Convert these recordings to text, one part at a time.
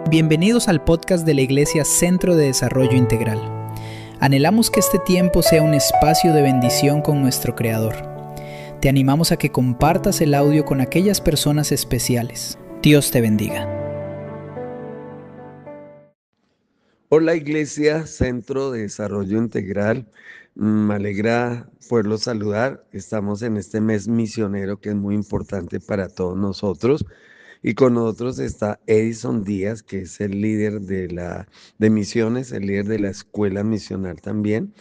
Bienvenidos al podcast de la Iglesia Centro de Desarrollo Integral. Anhelamos que este tiempo sea un espacio de bendición con nuestro Creador. Te animamos a que compartas el audio con aquellas personas especiales. Dios te bendiga. Hola Iglesia Centro de Desarrollo Integral, me alegra poderlos saludar. Estamos en este mes misionero que es muy importante para todos nosotros. Y con nosotros está Edison Díaz, que es el líder de misiones, el líder de la escuela misional también.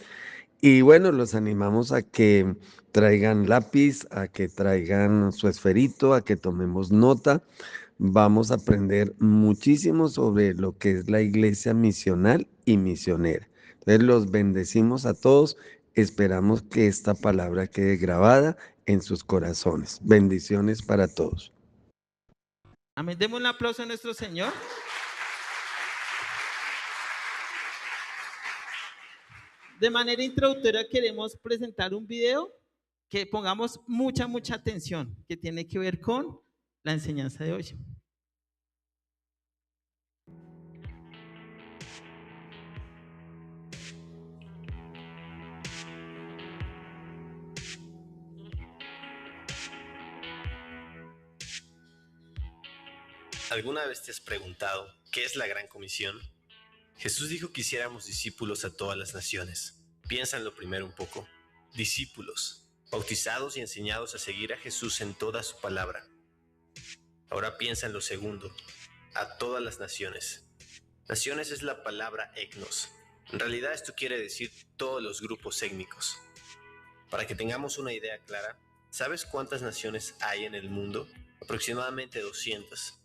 Y bueno, los animamos a que traigan lápiz, a que traigan su esferito, a que tomemos nota. Vamos a aprender muchísimo sobre lo que es la iglesia misional y misionera. Entonces los bendecimos a todos. Esperamos que esta palabra quede grabada en sus corazones. Bendiciones para todos. Amén. Demos un aplauso a nuestro Señor. De manera introductoria queremos presentar un video que pongamos mucha atención, que tiene que ver con la enseñanza de hoy. ¿Alguna vez te has preguntado qué es la Gran Comisión? Jesús dijo que hiciéramos discípulos a todas las naciones. Piensa en lo primero un poco. Discípulos, bautizados y enseñados a seguir a Jesús en toda su palabra. Ahora piensa en lo segundo, a todas las naciones. Naciones es la palabra etnos. En realidad esto quiere decir todos los grupos étnicos. Para que tengamos una idea clara, ¿sabes cuántas naciones hay en el mundo? Aproximadamente 200.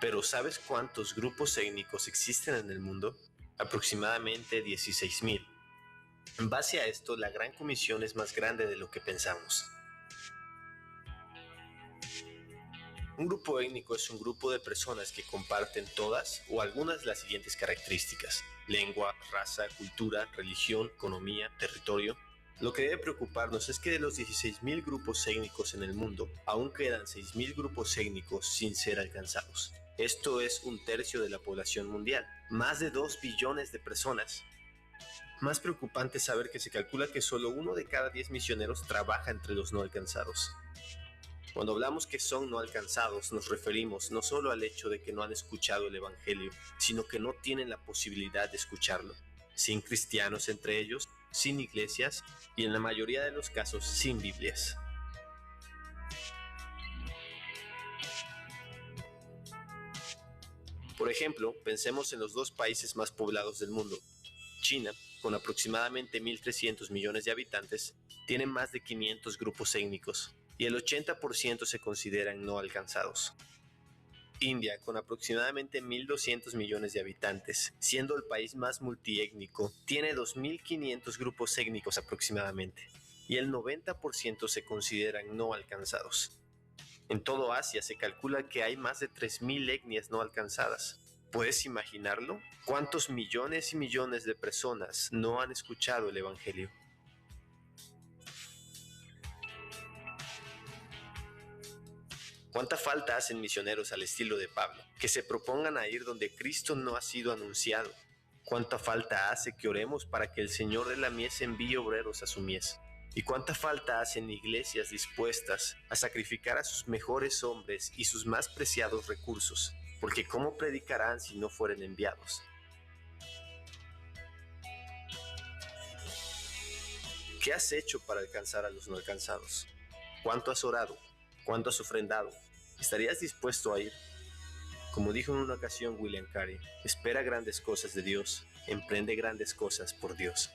Pero ¿sabes cuántos grupos étnicos existen en el mundo? Aproximadamente 16,000. En base a esto, la Gran Comisión es más grande de lo que pensamos. Un grupo étnico es un grupo de personas que comparten todas o algunas de las siguientes características: lengua, raza, cultura, religión, economía, territorio. Lo que debe preocuparnos es que de los 16,000 grupos étnicos en el mundo, aún quedan 6,000 grupos étnicos sin ser alcanzados. Esto es 1/3 de la población mundial, más de 2 billones de personas. Más preocupante es saber que se calcula que solo 1 de cada 10 misioneros trabaja entre los no alcanzados. Cuando hablamos que son no alcanzados, nos referimos no solo al hecho de que no han escuchado el Evangelio, sino que no tienen la posibilidad de escucharlo, sin cristianos entre ellos, sin iglesias y en la mayoría de los casos sin Biblias. Por ejemplo, pensemos en los 2 países más poblados del mundo. China, con aproximadamente 1.300 millones de habitantes, tiene más de 500 grupos étnicos y el 80% se consideran no alcanzados. India, con aproximadamente 1.200 millones de habitantes, siendo el país más multiétnico, tiene 2.500 grupos étnicos aproximadamente y el 90% se consideran no alcanzados. En todo Asia se calcula que hay más de 3,000 etnias no alcanzadas. ¿Puedes imaginarlo? ¿Cuántos millones y millones de personas no han escuchado el Evangelio? ¿Cuánta falta hacen misioneros al estilo de Pablo, que se propongan a ir donde Cristo no ha sido anunciado? ¿Cuánta falta hace que oremos para que el Señor de la mies envíe obreros a su mies? ¿Y cuánta falta hacen iglesias dispuestas a sacrificar a sus mejores hombres y sus más preciados recursos? Porque ¿cómo predicarán si no fueren enviados? ¿Qué has hecho para alcanzar a los no alcanzados? ¿Cuánto has orado? ¿Cuánto has ofrendado? ¿Estarías dispuesto a ir? Como dijo en una ocasión William Carey, espera grandes cosas de Dios, emprende grandes cosas por Dios.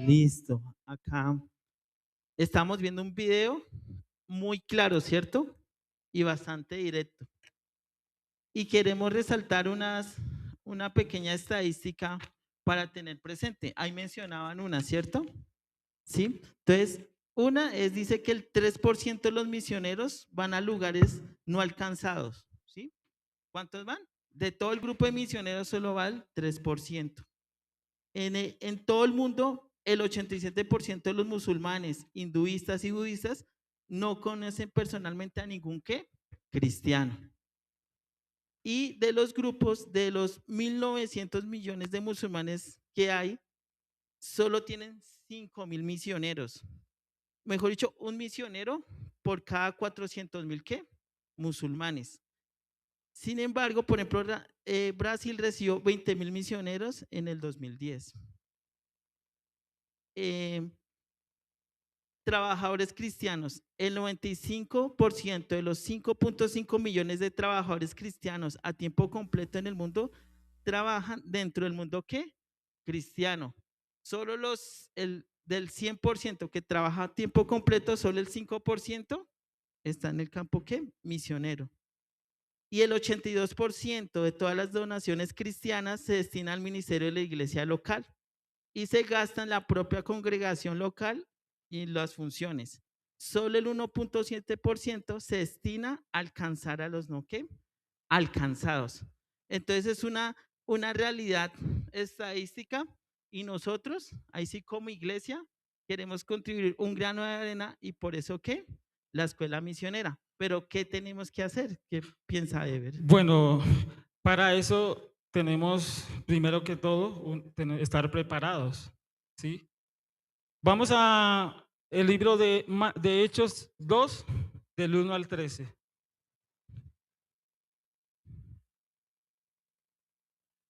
Listo. Acá estamos viendo un video muy claro, ¿cierto? Y bastante directo. Y queremos resaltar una pequeña estadística para tener presente. Ahí mencionaban una, ¿cierto? ¿Sí? Entonces, Una es, dice que el 3% de los misioneros van a lugares no alcanzados, ¿sí? ¿Cuántos van? De todo el grupo de misioneros solo va el 3%. En todo el mundo, el 87% de los musulmanes, hinduistas y budistas no conocen personalmente a ningún ¿qué? Cristiano. Y de los grupos, de los 1.900 millones de musulmanes que hay, solo tienen 5.000 misioneros. Mejor dicho, un misionero por cada 400.000 ¿qué? Musulmanes. Sin embargo, por ejemplo, Brasil recibió 20.000 misioneros en el 2010. Trabajadores cristianos, el 95% de los 5.5 millones de trabajadores cristianos a tiempo completo en el mundo trabajan dentro del mundo ¿qué? Cristiano. Solo del 100% que trabaja a tiempo completo, solo el 5% está en el campo ¿qué? Misionero. Y el 82% de todas las donaciones cristianas se destina al ministerio de la iglesia local y se gasta en la propia congregación local y las funciones. Solo el 1.7% se destina a alcanzar a los no ¿qué? Alcanzados. Entonces es una realidad estadística y nosotros, ahí sí como iglesia, queremos contribuir un grano de arena y por eso ¿qué? La escuela misionera. Pero ¿qué tenemos que hacer? ¿Qué piensa Ever? Bueno, para eso tenemos primero que todo estar preparados, ¿sí? Vamos a el libro de Hechos 2, del 1 al 13.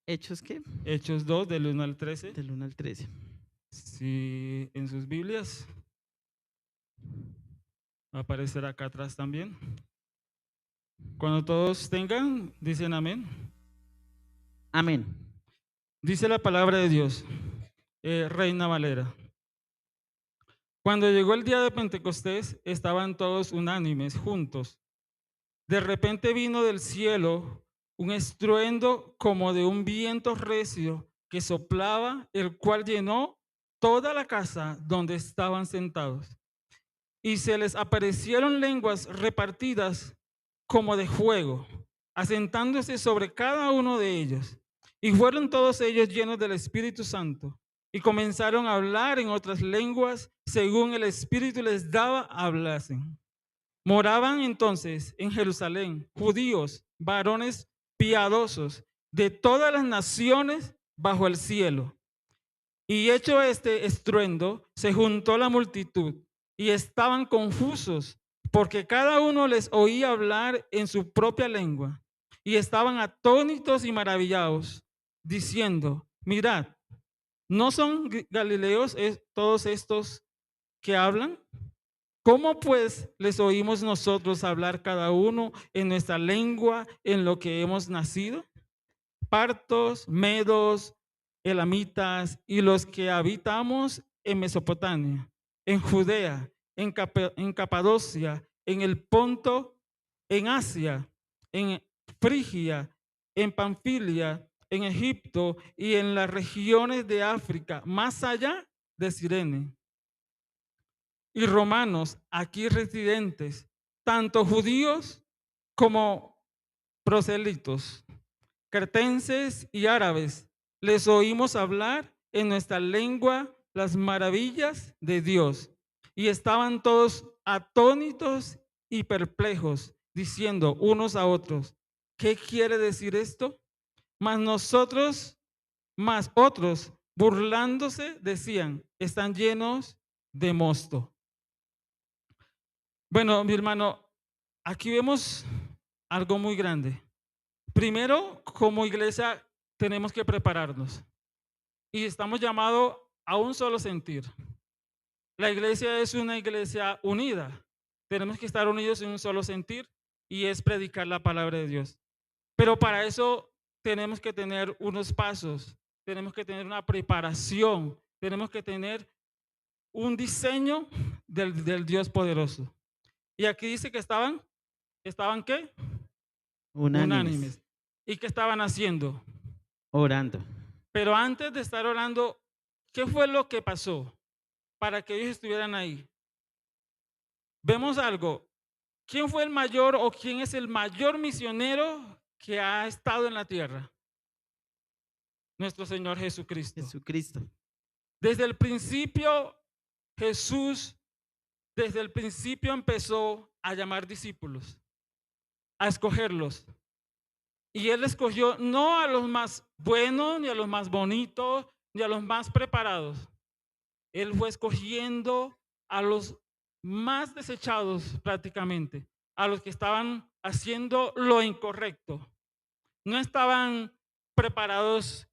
¿Hechos qué? Hechos 2, del 1 al 13. Del 1 al 13. Sí, en sus Biblias. Va a aparecer acá atrás también. Cuando todos tengan, dicen amén. Amén. Dice la palabra de Dios, Reina Valera. Cuando llegó el día de Pentecostés, estaban todos unánimes, juntos. De repente vino del cielo un estruendo como de un viento recio que soplaba, el cual llenó toda la casa donde estaban sentados. Y se les aparecieron lenguas repartidas como de fuego, asentándose sobre cada uno de ellos. Y fueron todos ellos llenos del Espíritu Santo y comenzaron a hablar en otras lenguas según el Espíritu les daba hablasen. Moraban entonces en Jerusalén judíos, varones piadosos de todas las naciones bajo el cielo. Y hecho este estruendo, se juntó la multitud y estaban confusos porque cada uno les oía hablar en su propia lengua y estaban atónitos y maravillados, diciendo, mirad, ¿no son galileos todos estos que hablan? ¿Cómo pues les oímos nosotros hablar cada uno en nuestra lengua en lo que hemos nacido? Partos, medos, elamitas y los que habitamos en Mesopotamia, en Judea, en Capadocia, en el Ponto, en Asia, en Frigia, en Panfilia, en Egipto y en las regiones de África, más allá de Cirene. Y romanos aquí residentes, tanto judíos como proselitos, cretenses y árabes, les oímos hablar en nuestra lengua las maravillas de Dios. Y estaban todos atónitos y perplejos, diciendo unos a otros, ¿qué quiere decir esto? Más otros, burlándose, decían, están llenos de mosto. Bueno, mi hermano, aquí vemos algo muy grande. Primero, como iglesia, tenemos que prepararnos y estamos llamados a un solo sentir. La iglesia es una iglesia unida. Tenemos que estar unidos en un solo sentir y es predicar la palabra de Dios. Pero para eso tenemos que tener unos pasos, tenemos que tener una preparación, tenemos que tener un diseño del Dios poderoso. Y aquí dice que ¿estaban qué? Unánimes. ¿Y qué estaban haciendo? Orando. Pero antes de estar orando, ¿qué fue lo que pasó para que ellos estuvieran ahí? vemos algo. ¿Quién fue el mayor o quién es el mayor misionero que ha estado en la tierra? Nuestro Señor Jesucristo. Jesucristo. Desde el principio, Jesús, desde el principio empezó a llamar discípulos, a escogerlos. Y Él escogió no a los más buenos, ni a los más bonitos, ni a los más preparados. Él fue escogiendo a los más desechados prácticamente, a los que estaban haciendo lo incorrecto. No estaban preparados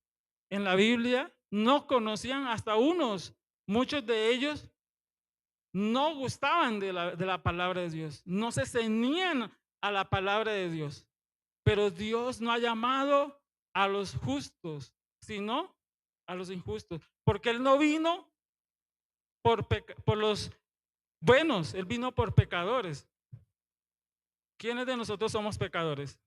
en la Biblia, no conocían hasta unos, muchos de ellos no gustaban de la palabra de Dios, no se ceñían a la palabra de Dios. Pero Dios no ha llamado a los justos, sino a los injustos, porque Él no vino por los buenos, Él vino por pecadores. ¿Quiénes de nosotros somos pecadores?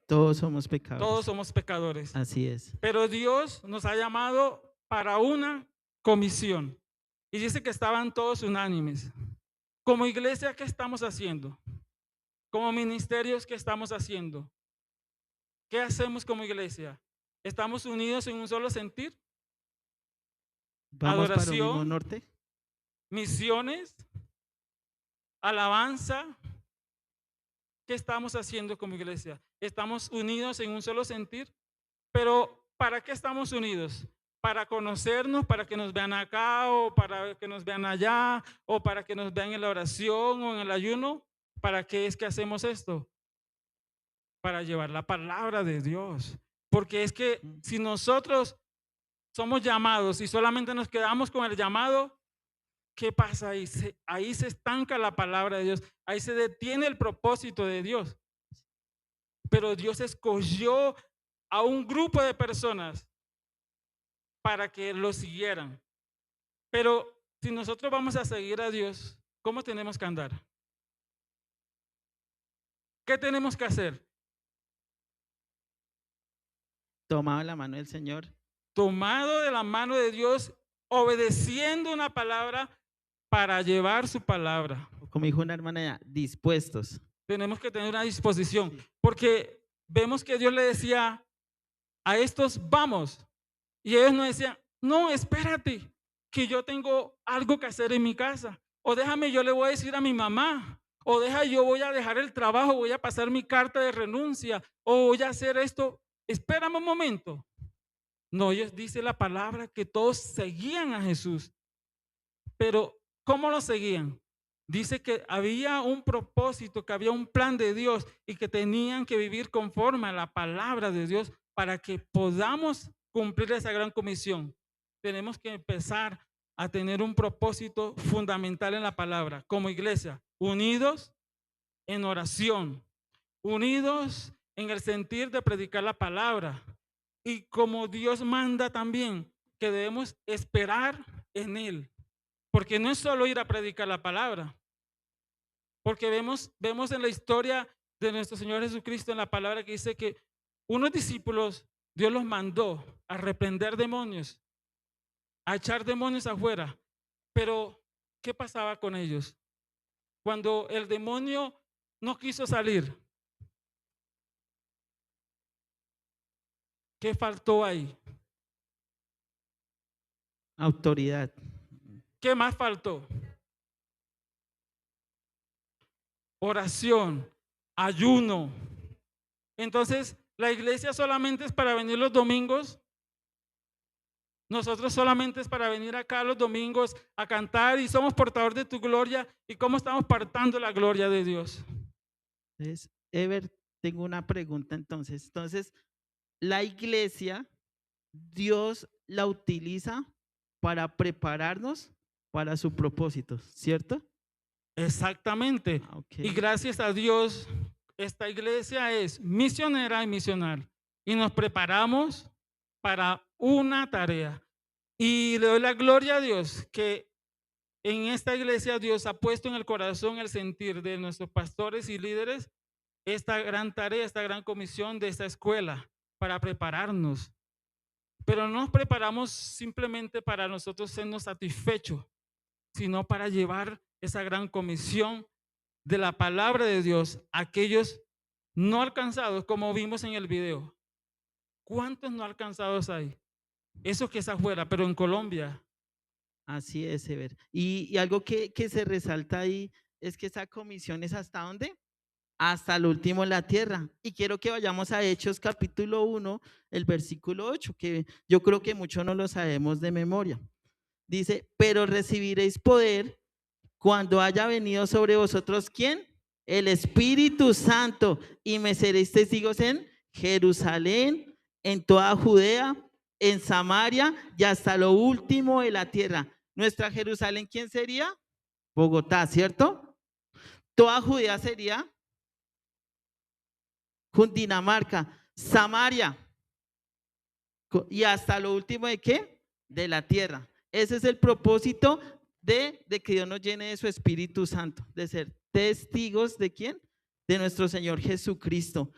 Todos somos pecadores. Todos somos pecadores. Así es. Pero Dios nos ha llamado para una comisión. Y dice que estaban todos unánimes. Como iglesia, ¿qué estamos haciendo? Como ministerios, ¿qué estamos haciendo? ¿Qué hacemos como iglesia? ¿Estamos unidos en un solo sentir? Vamos para un mismo Adoración, norte. misiones, alabanza. ¿Qué estamos haciendo como iglesia? ¿Estamos unidos en un solo sentir? Pero ¿para qué estamos unidos? ¿Para conocernos, para que nos vean acá o para que nos vean allá o para que nos vean en la oración o en el ayuno? ¿Para qué es que hacemos esto? Para llevar la palabra de Dios. Porque es que si nosotros somos llamados y solamente nos quedamos con el llamado, ¿qué pasa ahí? Ahí se estanca la palabra de Dios, ahí se detiene el propósito de Dios. Pero Dios escogió a un grupo de personas para que lo siguieran. Pero si nosotros vamos a seguir a Dios, ¿cómo tenemos que andar? ¿Qué tenemos que hacer? Tomado la mano del Señor. Tomado de la mano de Dios, obedeciendo una palabra para llevar su palabra. Como dijo una hermana ya, dispuestos. Tenemos que tener una disposición, porque vemos que Dios le decía a estos vamos, y ellos no decían, no, espérate, que yo tengo algo que hacer en mi casa, o déjame, yo le voy a decir a mi mamá, o yo voy a dejar el trabajo, voy a pasar mi carta de renuncia, o voy a hacer esto, espérame un momento. No, ellos dice la palabra que todos seguían a Jesús, pero ¿cómo lo seguían? Dice que había un propósito, que había un plan de Dios y que tenían que vivir conforme a la palabra de Dios para que podamos cumplir esa gran comisión. Tenemos que empezar a tener un propósito fundamental en la palabra, como iglesia, unidos en oración, unidos en el sentir de predicar la palabra y como Dios manda también que debemos esperar en Él. Porque no es solo ir a predicar la palabra. Porque vemos en la historia de nuestro Señor Jesucristo en la palabra que dice que unos discípulos Dios los mandó a reprender demonios, a echar demonios afuera. Pero ¿qué pasaba con ellos? Cuando el demonio no quiso salir, ¿qué faltó ahí? Autoridad. ¿Qué más faltó? Oración, ayuno. Entonces, la iglesia solamente es para venir los domingos. Nosotros solamente es para venir acá los domingos a cantar y somos portadores de tu gloria. ¿Y cómo estamos partando la gloria de Dios? Entonces, Ever, tengo una pregunta entonces. Entonces, la iglesia, Dios la utiliza para prepararnos para su propósito, ¿cierto? Exactamente. Okay. Y gracias a Dios, esta iglesia es misionera y misional. Y nos preparamos para una tarea. Y le doy la gloria a Dios que en esta iglesia Dios ha puesto en el corazón el sentir de nuestros pastores y líderes esta gran tarea, esta gran comisión de esta escuela para prepararnos. Pero no nos preparamos simplemente para nosotros sernos satisfechos, sino para llevar esa gran comisión de la palabra de Dios a aquellos no alcanzados, como vimos en el video. ¿Cuántos no alcanzados hay? Eso que es afuera, pero en Colombia. Así es, Ever. Y algo que se resalta ahí es que esa comisión es ¿hasta dónde? Hasta el último en la tierra. Y quiero que vayamos a Hechos capítulo 1, el versículo 8, que yo creo que muchos no lo sabemos de memoria. Dice, pero recibiréis poder cuando haya venido sobre vosotros, ¿quién? El Espíritu Santo, y me seréis testigos en Jerusalén, en toda Judea, en Samaria y hasta lo último de la tierra. Nuestra Jerusalén, ¿quién sería? Bogotá, ¿cierto? Toda Judea sería Cundinamarca, Samaria, y hasta lo último de qué? De la tierra. Ese es el propósito de que Dios nos llene de su Espíritu Santo, de ser testigos de quién? De nuestro Señor Jesucristo.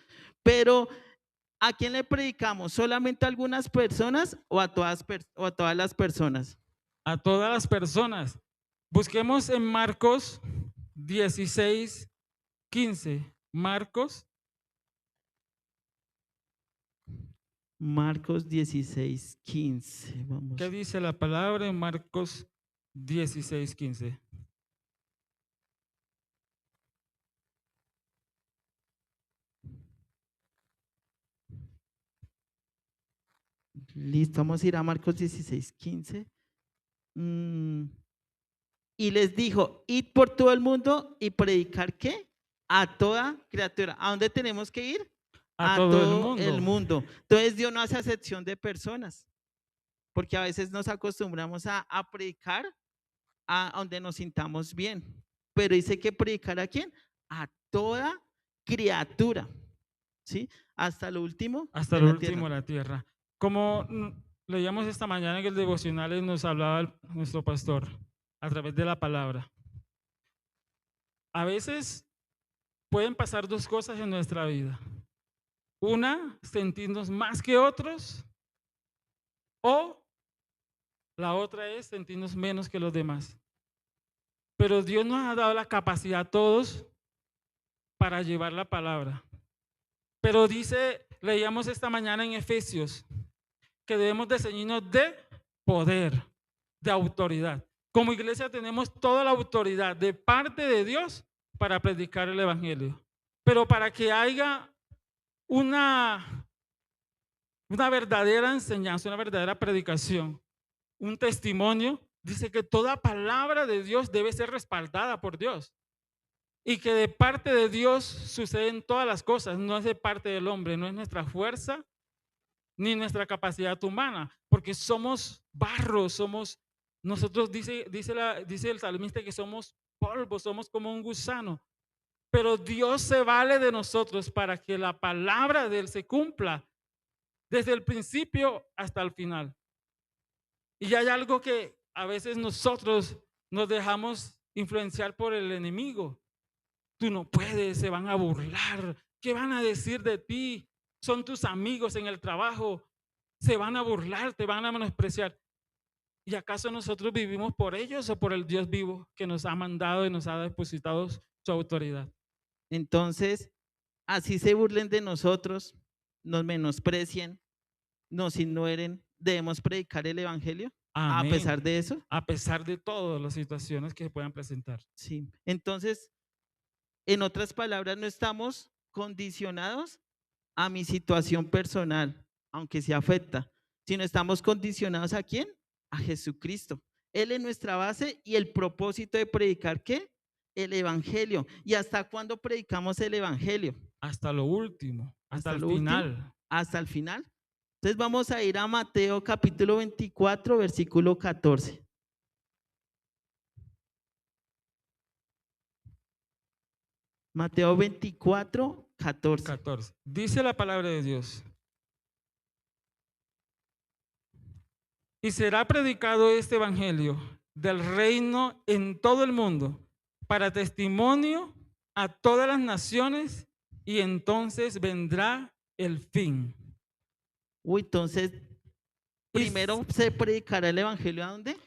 Pero ¿a quién le predicamos? ¿Solamente a algunas personas o a todas las personas? A todas las personas. Busquemos en Marcos 16, 15. Marcos 16, 15. Vamos. ¿Qué dice la palabra en Marcos 16, 15? Listo, vamos a ir a Marcos 16, 15. Y les dijo, id por todo el mundo y predicar ¿qué? A toda criatura. ¿A dónde tenemos que ir? A todo el mundo. Entonces Dios no hace acepción de personas, porque a veces nos acostumbramos a predicar a donde nos sintamos bien. Pero dice que predicar ¿a quién? A toda criatura. ¿Sí? Hasta lo último. Hasta lo último de la tierra. Como leíamos esta mañana en el devocional y nos hablaba nuestro pastor a través de la palabra. A veces pueden pasar dos cosas en nuestra vida. Una, sentirnos más que otros, o la otra es sentirnos menos que los demás. Pero Dios nos ha dado la capacidad a todos para llevar la palabra. Pero leíamos esta mañana en Efesios, que debemos de ceñirnos de poder, de autoridad. Como iglesia tenemos toda la autoridad de parte de Dios para predicar el evangelio. Pero para que haya una verdadera enseñanza, una verdadera predicación, un testimonio, dice que toda palabra de Dios debe ser respaldada por Dios. Y que de parte de Dios suceden todas las cosas, no es de parte del hombre, no es nuestra fuerza ni nuestra capacidad humana, porque somos barro, nosotros dice el salmista que somos polvo, somos como un gusano, pero Dios se vale de nosotros para que la palabra de Él se cumpla desde el principio hasta el final. Y hay algo que a veces nosotros nos dejamos influenciar por el enemigo. Tú no puedes, se van a burlar, ¿qué van a decir de ti? Son tus amigos en el trabajo, se van a burlar, te van a menospreciar. ¿Y acaso nosotros vivimos por ellos o por el Dios vivo que nos ha mandado y nos ha depositado su autoridad? Entonces, así se burlen de nosotros, nos menosprecien, nos ignoren, debemos predicar el evangelio. Amén. A pesar de eso. A pesar de todas las situaciones que se puedan presentar. Sí. Entonces, en otras palabras, no estamos condicionados a mi situación personal, aunque se afecta, sino estamos condicionados ¿a quién? A Jesucristo. Él es nuestra base y el propósito de predicar ¿qué? El evangelio. ¿Y hasta cuándo predicamos el evangelio? Hasta lo último, hasta el final. Último, hasta el final. Entonces vamos a ir a Mateo capítulo 24, versículo 14. Mateo 24, 14. Dice la palabra de Dios. Y será predicado este evangelio del reino en todo el mundo para testimonio a todas las naciones y entonces vendrá el fin. Entonces, primero se predicará el evangelio ¿a dónde?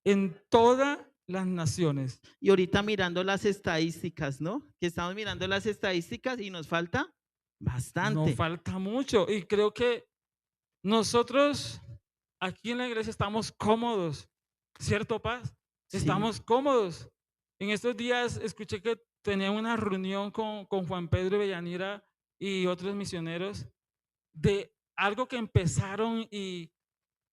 En toda las naciones. Y ahorita mirando las estadísticas, ¿no? Que estamos mirando las estadísticas y nos falta No bastante. falta mucho. Y creo que nosotros aquí en la iglesia estamos cómodos, ¿cierto, Paz? Sí, Estamos cómodos. En estos días escuché que tenían una reunión con Juan Pedro Bellanira y otros misioneros de algo que empezaron y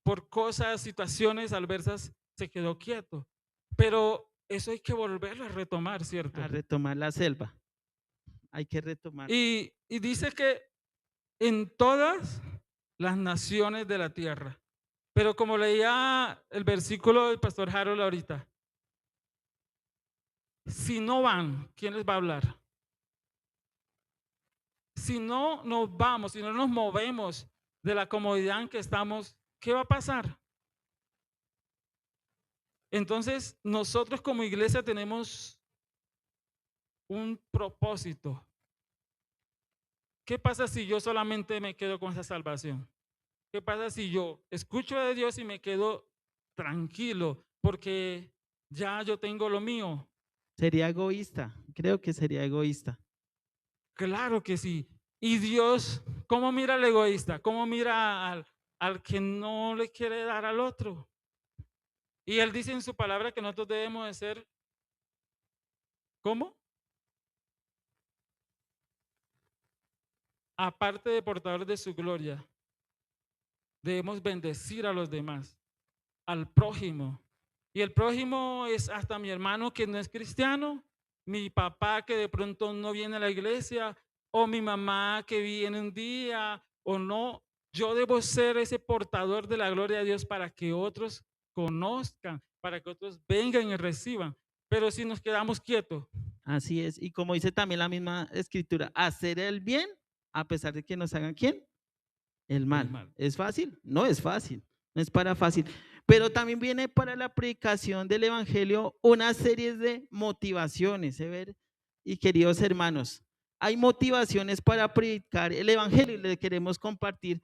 por cosas, situaciones adversas se quedó quieto. Pero eso hay que volverlo a retomar, ¿cierto? a retomar la selva. Hay que retomar. Y dice que en todas las naciones de la tierra. Pero como leía el versículo del pastor Harold ahorita, si no van, ¿quién les va a hablar? Si no nos vamos, si no nos movemos de la comodidad en que estamos, ¿qué va a pasar? Entonces, nosotros como iglesia tenemos un propósito. ¿Qué pasa si yo solamente me quedo con esa salvación? ¿Qué pasa si yo escucho de Dios y me quedo tranquilo porque ya yo tengo lo mío? Sería egoísta. Creo que sería egoísta. Claro que sí. Y Dios, ¿cómo mira al egoísta? ¿Cómo mira al que no le quiere dar al otro? Y Él dice en su palabra que nosotros debemos de ser, ¿cómo? Aparte de portadores de su gloria, debemos bendecir a los demás, al prójimo. Y el prójimo es hasta mi hermano que no es cristiano, mi papá que de pronto no viene a la iglesia, o mi mamá que viene un día, o no. Yo debo ser ese portador de la gloria de Dios para que otros conozcan, para que otros vengan y reciban. Pero si nos quedamos quietos, Así es. Y como dice también la misma escritura, hacer el bien a pesar de que nos hagan ¿quién? El el mal. mal. ¿Es fácil? No es fácil. No es para fácil. Pero también viene para la predicación del evangelio una serie de motivaciones, ¿se ve? Y queridos hermanos, hay motivaciones para predicar el evangelio y le queremos compartir.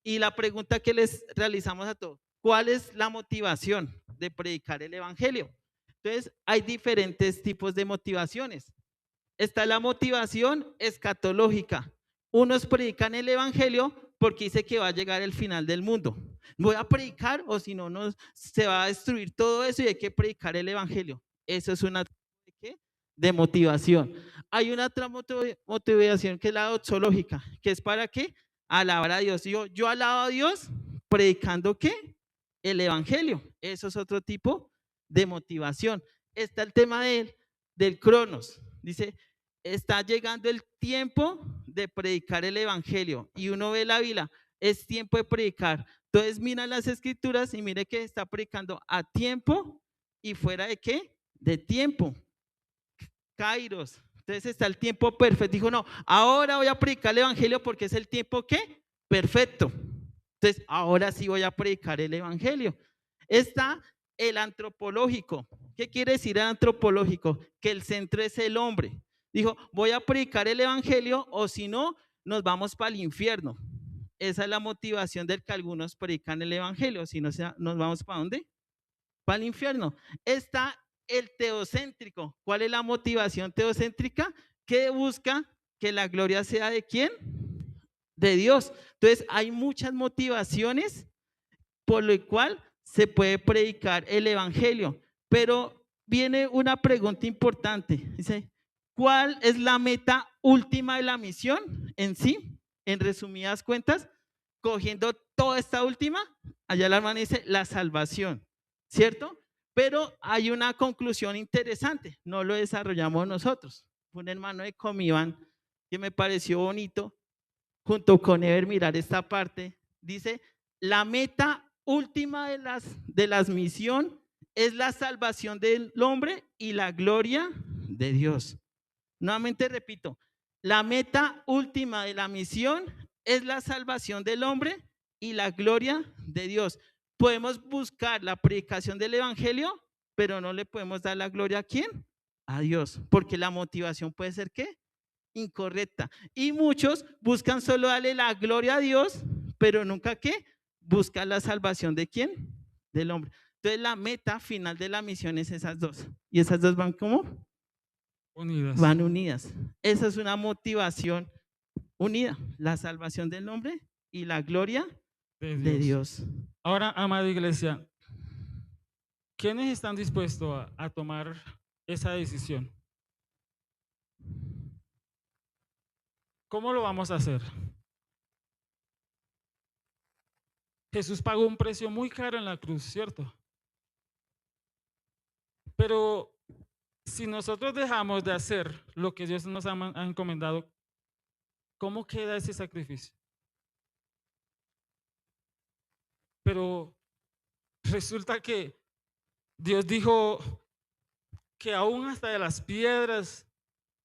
Y la pregunta que les realizamos a todos, ¿cuál es la motivación de predicar el evangelio? Entonces, hay diferentes tipos de motivaciones. Está la motivación escatológica. Unos predican el evangelio porque dice que va a llegar el final del mundo. Voy a predicar o si no, se va a destruir todo eso y hay que predicar el evangelio. Eso es una de motivación. Hay una otra motivación que es la doxológica, que es para qué? Alabar a Dios. Yo alabo a Dios predicando ¿qué? El evangelio. Eso es otro tipo de motivación. Está el tema del cronos. Dice, está llegando el tiempo de predicar el evangelio y uno ve la Biblia, es tiempo de predicar. Entonces mira las escrituras y mire que está predicando a tiempo y fuera de qué? De tiempo. Kairos. Entonces está el tiempo perfecto. Dijo, no, ahora voy a predicar el evangelio porque es el tiempo ¿qué? Perfecto. Entonces ahora sí voy a predicar el evangelio. Está el antropológico. ¿Qué quiere decir el antropológico? Que el centro es el hombre. Dijo, voy a predicar el evangelio o si no, nos vamos para el infierno. Esa es la motivación del que algunos predican el evangelio. Si no, nos vamos para dónde? Para el infierno. Está el teocéntrico. ¿Cuál es la motivación teocéntrica? Que busca que la gloria sea de ¿quién? De Dios. Entonces hay muchas motivaciones por lo cual se puede predicar el evangelio. Pero viene una pregunta importante. Dice, ¿cuál es la meta última de la misión en sí? En resumidas cuentas, cogiendo toda esta última, allá la hermana dice la salvación, ¿cierto? Pero hay una conclusión interesante, no lo desarrollamos nosotros. Un hermano de Comiván que me pareció bonito, junto con Ever, mirar esta parte, dice, la meta última de las misión es la salvación del hombre y la gloria de Dios. Nuevamente repito, la meta última de la misión es la salvación del hombre y la gloria de Dios. Podemos buscar la predicación del evangelio, pero no le podemos dar la gloria ¿a quién? A Dios, porque la motivación puede ser ¿qué? Incorrecta. Y muchos buscan solo darle la gloria a Dios, pero nunca ¿qué? Buscan la salvación de quién? Del hombre. Entonces la meta final de la misión es esas dos. Y esas dos van ¿cómo? Unidas. Van unidas. Esa es una motivación unida. La salvación del hombre y la gloria de Dios. Ahora, amada iglesia, ¿quiénes están dispuestos a tomar esa decisión? ¿Cómo lo vamos a hacer? Jesús pagó un precio muy caro en la cruz, ¿cierto? Pero si nosotros dejamos de hacer lo que Dios nos ha encomendado, ¿cómo queda ese sacrificio? Pero resulta que Dios dijo que aún hasta de las piedras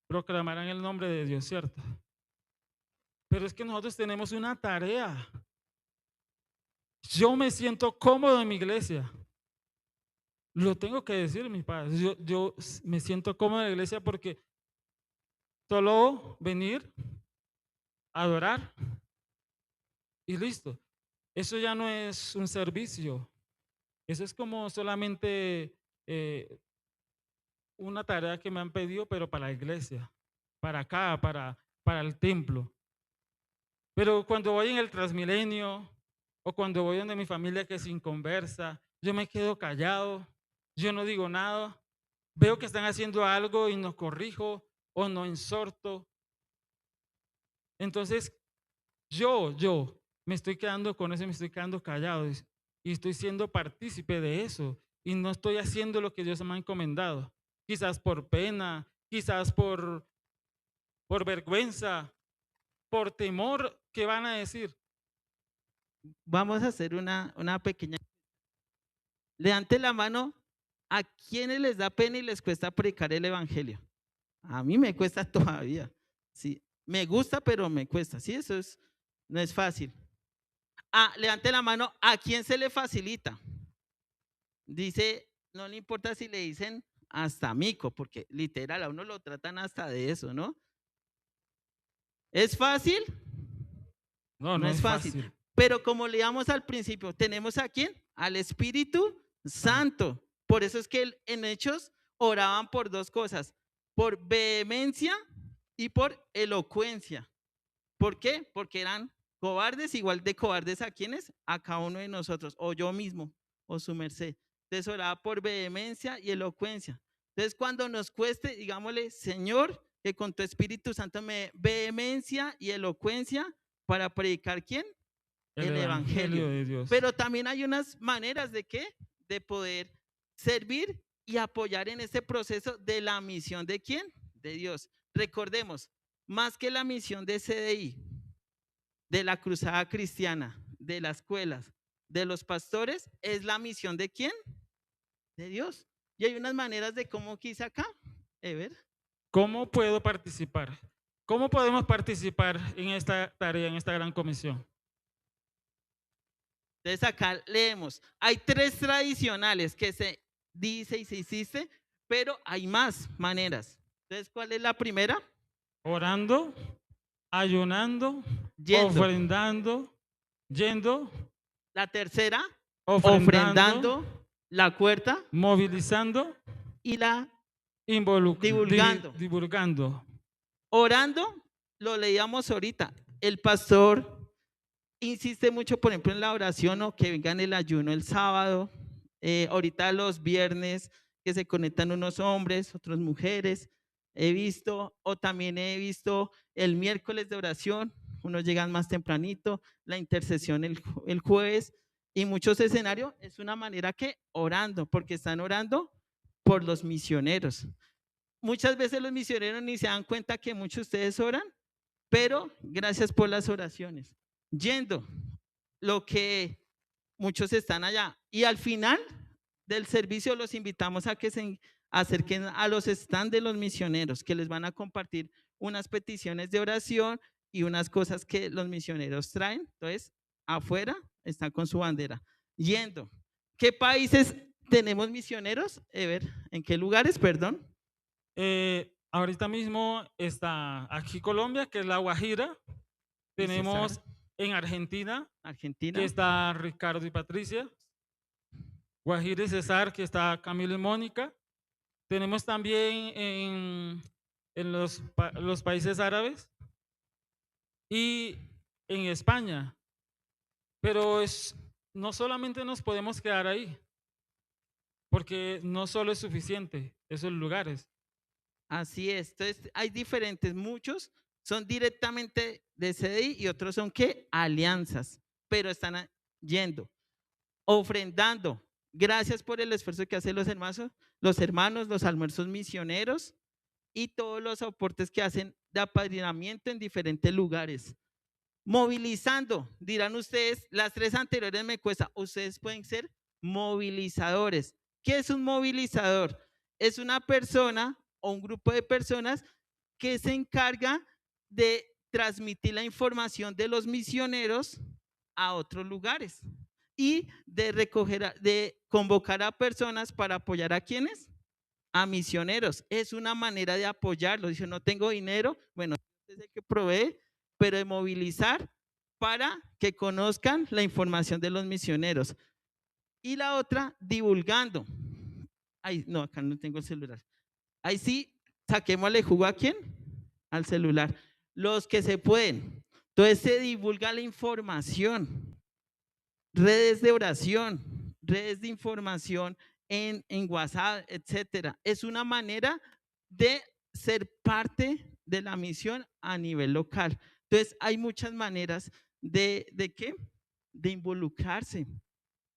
proclamarán el nombre de Dios, ¿cierto? Pero es que nosotros tenemos una tarea. Yo me siento cómodo en mi iglesia. Lo tengo que decir, mis padres. Yo me siento cómodo en la iglesia porque solo venir, adorar y listo. Eso ya no es un servicio. Eso es como solamente una tarea que me han pedido, pero para la iglesia, para acá, para el templo. Pero cuando voy en el Transmilenio o cuando voy donde mi familia que sin conversa, yo me quedo callado, yo no digo nada, veo que están haciendo algo y no corrijo o no exhorto. Entonces, yo me estoy quedando con eso, me estoy quedando callado y estoy siendo partícipe de eso y no estoy haciendo lo que Dios me ha encomendado. Quizás por pena, quizás por vergüenza, por temor, ¿qué van a decir? Vamos a hacer una pequeña. Levante la mano a quienes les da pena y les cuesta predicar el evangelio. A mí me cuesta todavía. Sí, me gusta, pero me cuesta. Sí, eso no es fácil. Levante la mano a quién se le facilita. Dice, no le importa si le dicen hasta mico, porque literal a uno lo tratan hasta de eso, ¿no? ¿Es fácil? No es fácil. Pero como leíamos al principio, ¿tenemos a quién? Al Espíritu Santo. Por eso es que en Hechos oraban por dos cosas, por vehemencia y por elocuencia. ¿Por qué? Porque eran cobardes, igual de cobardes a quienes, a cada uno de nosotros, o yo mismo, o su merced. Entonces oraba por vehemencia y elocuencia. Entonces cuando nos cueste, digámosle, Señor, que con tu Espíritu Santo me dé vehemencia y elocuencia para predicar ¿quién? El evangelio de Dios. Pero también hay unas maneras de ¿qué? De poder servir y apoyar en este proceso de la misión de ¿quién? De Dios. Recordemos, más que la misión de CDI, de la Cruzada Cristiana, de las escuelas, de los pastores, es la misión de ¿quién? De Dios. Y hay unas maneras de cómo quise acá. Ver. ¿Cómo puedo participar? ¿Cómo podemos participar en esta tarea, en esta gran comisión? Entonces acá leemos, hay tres tradicionales que se dice y se insiste, pero hay más maneras. Entonces, ¿cuál es la primera? Orando, ayunando, ofrendando, yendo. La tercera, ofrendando. La cuarta, movilizando. Y la divulgando. Orando, lo leíamos ahorita. El pastor insiste mucho, por ejemplo, en la oración o que vengan el ayuno el sábado. Ahorita los viernes que se conectan unos hombres, otras mujeres. He visto, o también he visto el miércoles de oración, unos llegan más tempranito, la intercesión el jueves, y muchos escenarios es una manera que orando, porque están orando por los misioneros. Muchas veces los misioneros ni se dan cuenta que muchos de ustedes oran, pero gracias por las oraciones. Yendo, lo que muchos están allá. Y al final del servicio los invitamos a que se acerquen a los stands de los misioneros, que les van a compartir unas peticiones de oración y unas cosas que los misioneros traen. Entonces, afuera están con su bandera. Yendo. ¿Qué países tenemos misioneros? ¿En qué lugares, perdón? Ahorita mismo está aquí Colombia, que es La Guajira. Tenemos en Argentina, que está Ricardo y Patricia. Guajira y Cesar, que está Camilo y Mónica. Tenemos también en los países árabes y en España. Pero no solamente nos podemos quedar ahí, porque no solo es suficiente esos lugares. Así es. Entonces, hay diferentes, muchos son directamente de CDI y otros son ¿qué? Alianzas, pero están yendo, ofrendando. Gracias por el esfuerzo que hacen los hermanos, los almuerzos misioneros y todos los aportes que hacen de apadrinamiento en diferentes lugares. Movilizando, dirán ustedes, las tres anteriores me cuesta, ustedes pueden ser movilizadores. ¿Qué es un movilizador? Es una persona o un grupo de personas que se encarga de transmitir la información de los misioneros a otros lugares y de convocar a personas para apoyar a quienes, a misioneros. Es una manera de apoyarlos. Dice, no tengo dinero, bueno, es el que provee, pero de movilizar para que conozcan la información de los misioneros. Y la otra, divulgando. Ay, no, acá no tengo el celular. Ahí sí, saquémosle jugo a quién, al celular. Los que se pueden. Entonces se divulga la información. Redes de oración, redes de información en WhatsApp, etcétera. Es una manera de ser parte de la misión a nivel local. Entonces, hay muchas maneras ¿de qué? De involucrarse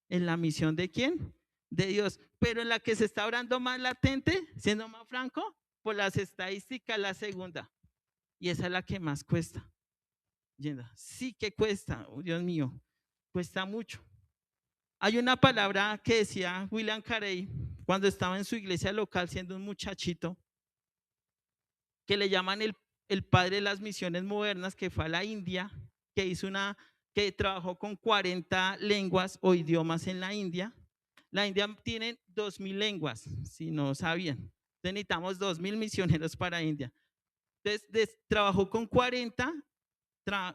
en la misión de quién? De Dios. Pero en la que se está orando más latente, siendo más franco, por las estadísticas, la segunda. Y esa es la que más cuesta. Sí que cuesta, oh, Dios mío, cuesta mucho. Hay una palabra que decía William Carey cuando estaba en su iglesia local siendo un muchachito, que le llaman el padre de las misiones modernas, que fue a la India, que trabajó con 40 lenguas o idiomas en la India. La India tiene 2000 lenguas, si no sabían. Entonces necesitamos 2000 misioneros para India. Entonces trabajó con 40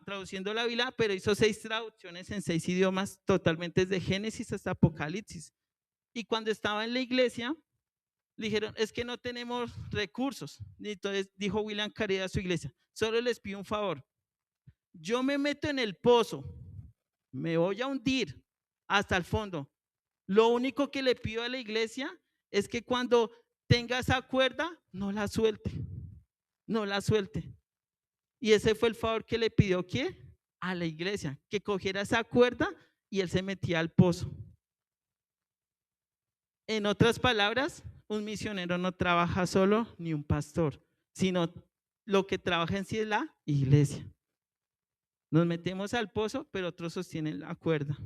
traduciendo la Biblia, pero hizo 6 traducciones en 6 idiomas, totalmente desde Génesis hasta Apocalipsis. Y cuando estaba en la iglesia, le dijeron, es que no tenemos recursos. Y entonces dijo William Carey a su iglesia, solo les pido un favor, yo me meto en el pozo, me voy a hundir hasta el fondo. Lo único que le pido a la iglesia es que cuando tenga esa cuerda, no la suelte, no la suelte. Y ese fue el favor que le pidió ¿quién? A la iglesia, que cogiera esa cuerda y él se metía al pozo. En otras palabras, un misionero no trabaja solo ni un pastor, sino lo que trabaja en sí es la iglesia. Nos metemos al pozo, pero otros sostienen la cuerda.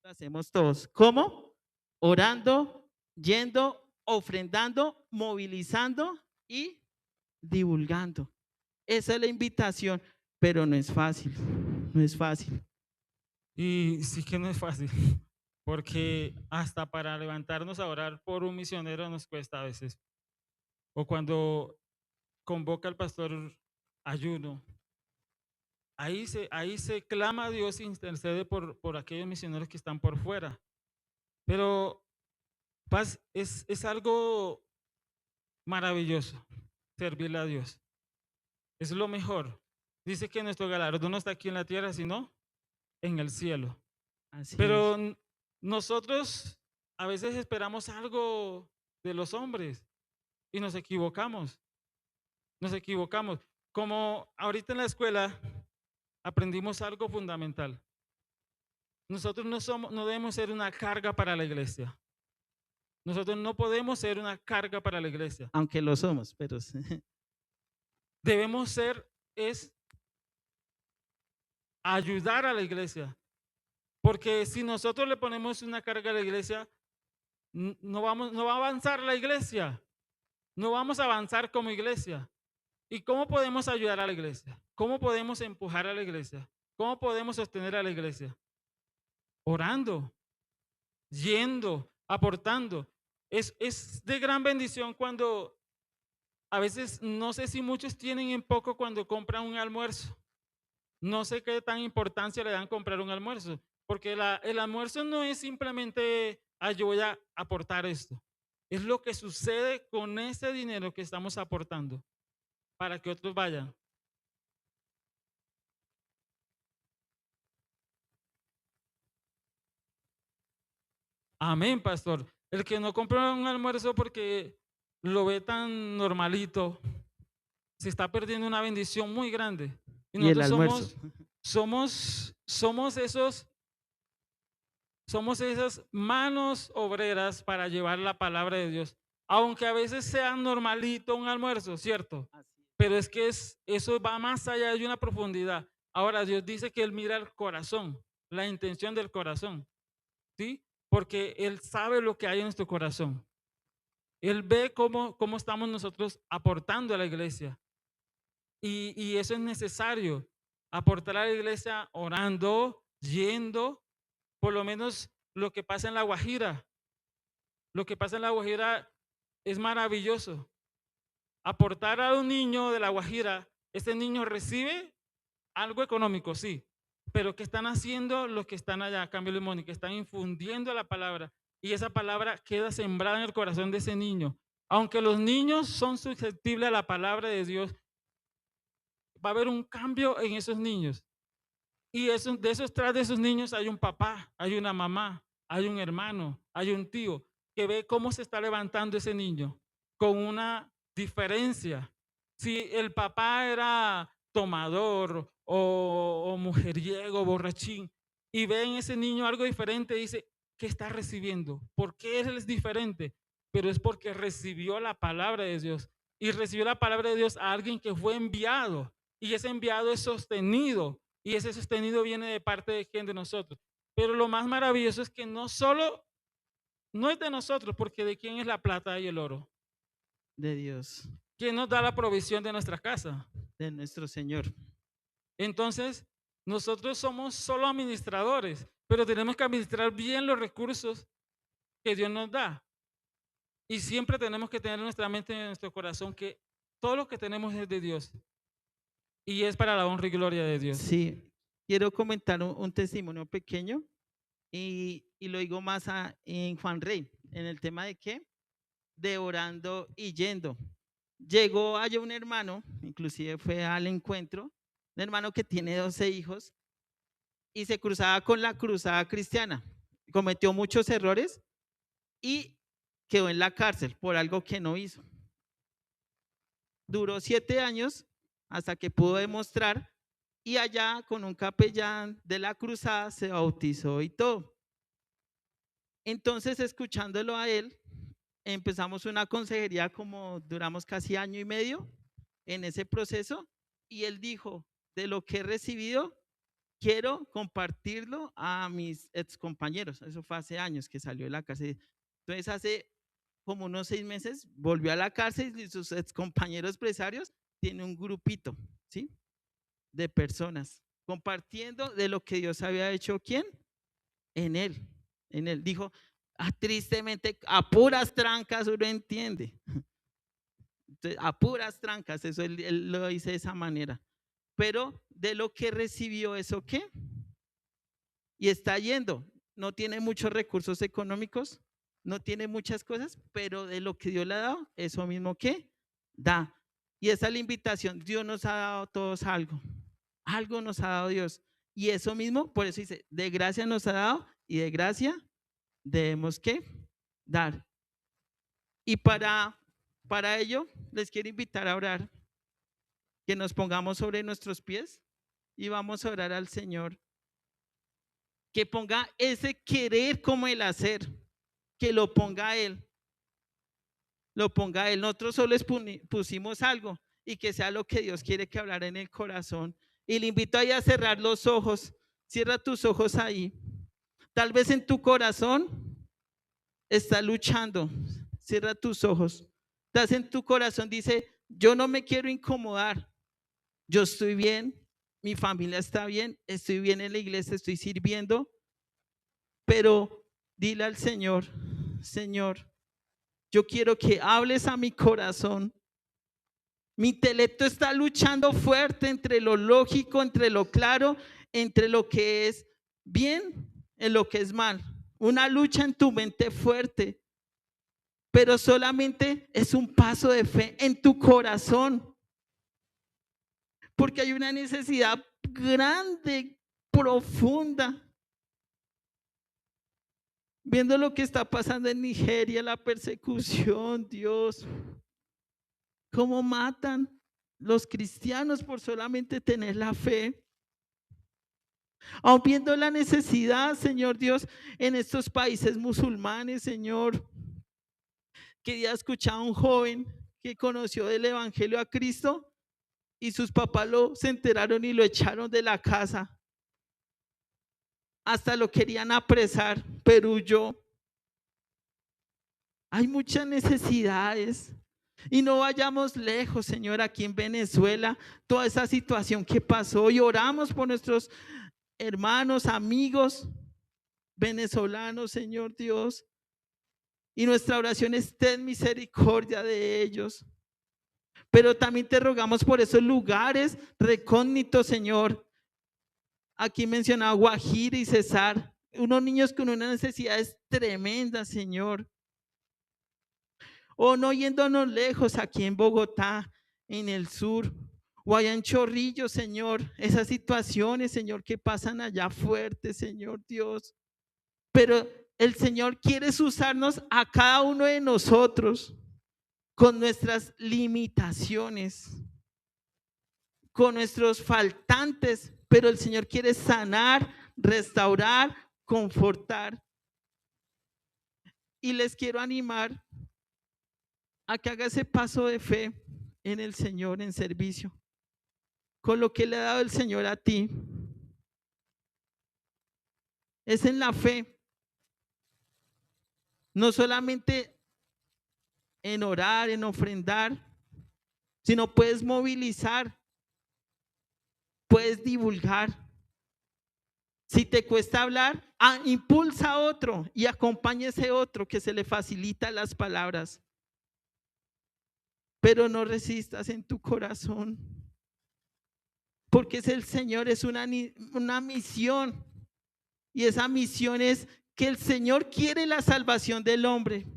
Lo hacemos todos. ¿Cómo? Orando, yendo, ofrendando, movilizando y divulgando. Esa es la invitación, pero no es fácil, no es fácil. Y sí que no es fácil, porque hasta para levantarnos a orar por un misionero nos cuesta a veces. O cuando convoca al pastor ayuno, ahí se clama a Dios e intercede por aquellos misioneros que están por fuera. Pero paz, es algo maravilloso servirle a Dios. Es lo mejor. Dice que nuestro galardón no está aquí en la tierra, sino en el cielo. Así Pero es. nosotros a veces esperamos algo de los hombres y nos equivocamos. Nos equivocamos. Como ahorita en la escuela aprendimos algo fundamental. Nosotros no debemos ser una carga para la iglesia. Nosotros no podemos ser una carga para la iglesia. Aunque lo somos, pero Debemos ayudar a la iglesia. Porque si nosotros le ponemos una carga a la iglesia, no va a avanzar la iglesia. No vamos a avanzar como iglesia. ¿Y cómo podemos ayudar a la iglesia? ¿Cómo podemos empujar a la iglesia? ¿Cómo podemos sostener a la iglesia? Orando, yendo, aportando. Es de gran bendición cuando a veces, no sé si muchos tienen en poco cuando compran un almuerzo. No sé qué tan importancia le dan comprar un almuerzo, porque el almuerzo no es simplemente yo voy a aportar esto. Es lo que sucede con ese dinero que estamos aportando para que otros vayan. Amén, pastor. El que no compra un almuerzo porque lo ve tan normalito, se está perdiendo una bendición muy grande. Y Y el nosotros almuerzo. somos esas manos obreras para llevar la palabra de Dios. Aunque a veces sea normalito un almuerzo, ¿cierto? Pero es que eso va más allá de una profundidad. Ahora, Dios dice que Él mira el corazón, la intención del corazón, ¿sí? Porque Él sabe lo que hay en nuestro corazón. Él ve cómo estamos nosotros aportando a la iglesia. Y eso es necesario, aportar a la iglesia orando, yendo, por lo menos lo que pasa en La Guajira. Lo que pasa en La Guajira es maravilloso. Aportar a un niño de La Guajira, este niño recibe algo económico, sí, pero ¿qué están haciendo los que están allá, Cambio Limón, y que están infundiendo la palabra? Y esa palabra queda sembrada en el corazón de ese niño. Aunque los niños son susceptibles a la palabra de Dios, va a haber un cambio en esos niños. Y tras de esos niños hay un papá, hay una mamá, hay un hermano, hay un tío que ve cómo se está levantando ese niño con una diferencia. Si el papá era tomador o mujeriego, borrachín, y ve en ese niño algo diferente, dice, ¿qué está recibiendo? ¿Por qué él es diferente? Pero es porque recibió la palabra de Dios y recibió la palabra de Dios a alguien que fue enviado, y ese enviado es sostenido, y ese sostenido viene de parte de quien, de nosotros. Pero lo más maravilloso es que no es de nosotros, porque de quién es la plata y el oro. De Dios, ¿Quién nos da la provisión de nuestra casa? de nuestro Señor. Entonces, nosotros somos solo administradores, pero tenemos que administrar bien los recursos que Dios nos da. Y siempre tenemos que tener en nuestra mente y en nuestro corazón que todo lo que tenemos es de Dios. Y es para la honra y gloria de Dios. Sí, quiero comentar un testimonio pequeño y lo digo más en Juan Rey, en el tema de qué, de orando y yendo. Llegó allá un hermano, inclusive fue al encuentro, un hermano que tiene 12 hijos y se cruzaba con la cruzada cristiana. Cometió muchos errores y quedó en la cárcel por algo que no hizo. Duró 7 años hasta que pudo demostrar, y allá con un capellán de la cruzada se bautizó y todo. Entonces, escuchándolo a él, empezamos una consejería, como duramos casi año y medio en ese proceso, y él dijo, de lo que he recibido, quiero compartirlo a mis excompañeros. Eso fue hace años que salió de la cárcel. Entonces, hace como unos 6 meses volvió a la cárcel y sus excompañeros presarios tienen un grupito, ¿sí? De personas compartiendo de lo que Dios había hecho, ¿quién? En él. En él. Dijo, tristemente, a puras trancas uno entiende. Entonces, a puras trancas, eso él lo dice de esa manera. Pero de lo que recibió, ¿eso qué? Y está yendo. No tiene muchos recursos económicos, no tiene muchas cosas, pero de lo que Dios le ha dado, eso mismo que da. Y esa es la invitación. Dios nos ha dado a todos algo. Algo nos ha dado Dios. Y eso mismo, por eso dice, de gracia nos ha dado y de gracia debemos que dar. Y para ello, les quiero invitar a orar, que nos pongamos sobre nuestros pies y vamos a orar al Señor, que ponga ese querer como el hacer, que lo ponga Él. Lo ponga Él. Nosotros solo pusimos algo, y que sea lo que Dios quiere que hablara en el corazón. Y le invito ahí a cerrar los ojos. Cierra tus ojos ahí. Tal vez en tu corazón está luchando. Cierra tus ojos. Estás en tu corazón, dice, yo no me quiero incomodar. Yo estoy bien, mi familia está bien, estoy bien en la iglesia, estoy sirviendo. Pero dile al Señor, Señor, yo quiero que hables a mi corazón. Mi intelecto está luchando fuerte entre lo lógico, entre lo claro, entre lo que es bien y lo que es mal. una lucha en tu mente fuerte, pero solamente es un paso de fe en tu corazón, porque hay una necesidad grande, profunda. Viendo lo que está pasando en Nigeria, la persecución, Dios, cómo matan los cristianos por solamente tener la fe. Aún viendo la necesidad, Señor Dios, en estos países musulmanes, Señor. Que día escuchaba a un joven que conoció del Evangelio a Cristo y sus papás se enteraron y lo echaron de la casa. Hasta lo querían apresar, pero huyó. Hay muchas necesidades. Y no vayamos lejos, Señor, aquí en Venezuela, toda esa situación que pasó, y oramos por nuestros hermanos, amigos venezolanos, Señor Dios. Y nuestra oración es: ten misericordia de ellos. Pero también te rogamos por esos lugares recógnitos, Señor. Aquí mencionaba Guajira y Cesar, unos niños con unas necesidades tremendas, Señor. O no yéndonos lejos, aquí en Bogotá, en el sur, o allá en Chorrillo, Señor. Esas situaciones, Señor, que pasan allá fuertes, Señor Dios. Pero el Señor quiere usarnos a cada uno de nosotros con nuestras limitaciones, con nuestros faltantes, pero el Señor quiere sanar, restaurar, confortar. Y les quiero animar a que haga ese paso de fe en el Señor, en servicio, con lo que le ha dado el Señor a ti. Es en la fe. No solamente en orar, en ofrendar, sino puedes movilizar, puedes divulgar. Si te cuesta hablar, impulsa a otro y acompaña a ese otro que se le facilita las palabras. Pero no resistas en tu corazón, porque es el Señor, es una misión, y esa misión es que el Señor quiere la salvación del hombre,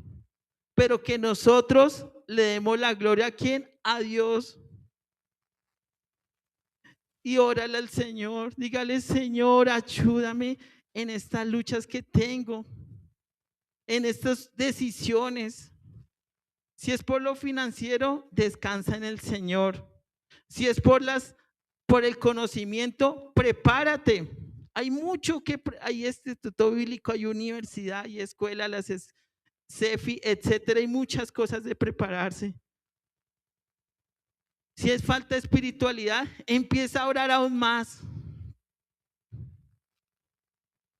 pero que nosotros le demos la gloria. ¿A quién? A Dios. Y órale al Señor, dígale: Señor, ayúdame en estas luchas que tengo, en estas decisiones. Si es por lo financiero, descansa en el Señor. Si es por el conocimiento, prepárate. Hay mucho hay instituto bíblico, hay universidad, hay escuela, las CEFI, etcétera, hay muchas cosas de prepararse. Si es falta de espiritualidad, empieza a orar aún más.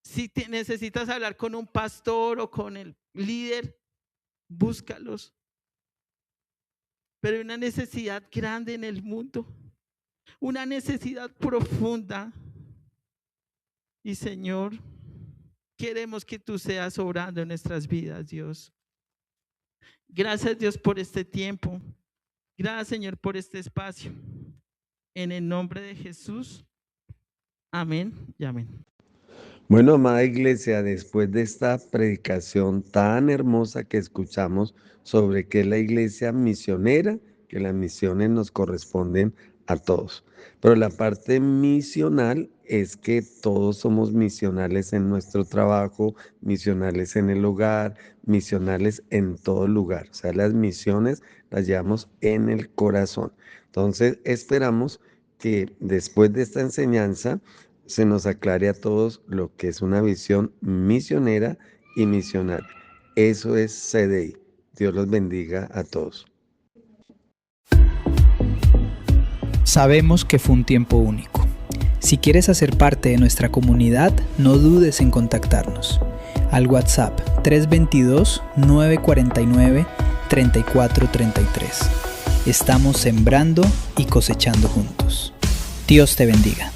Si necesitas hablar con un pastor o con el líder, búscalos. Pero hay una necesidad grande en el mundo, una necesidad profunda. Y Señor, queremos que tú seas obrando en nuestras vidas, Dios. Gracias, Dios, por este tiempo. Gracias, Señor, por este espacio. En el nombre de Jesús. Amén y amén. Bueno, amada iglesia, después de esta predicación tan hermosa que escuchamos sobre qué es la iglesia misionera, que las misiones nos corresponden a todos. Pero la parte misional es que todos somos misionales en nuestro trabajo, misionales en el hogar, misionales en todo lugar. O sea, las misiones las llevamos en el corazón. Entonces, esperamos que después de esta enseñanza se nos aclare a todos lo que es una visión misionera y misional. Eso es CDI. Dios los bendiga a todos. Sabemos que fue un tiempo único. Si quieres hacer parte de nuestra comunidad, no dudes en contactarnos. Al WhatsApp 322-949-3433. Estamos sembrando y cosechando juntos. Dios te bendiga.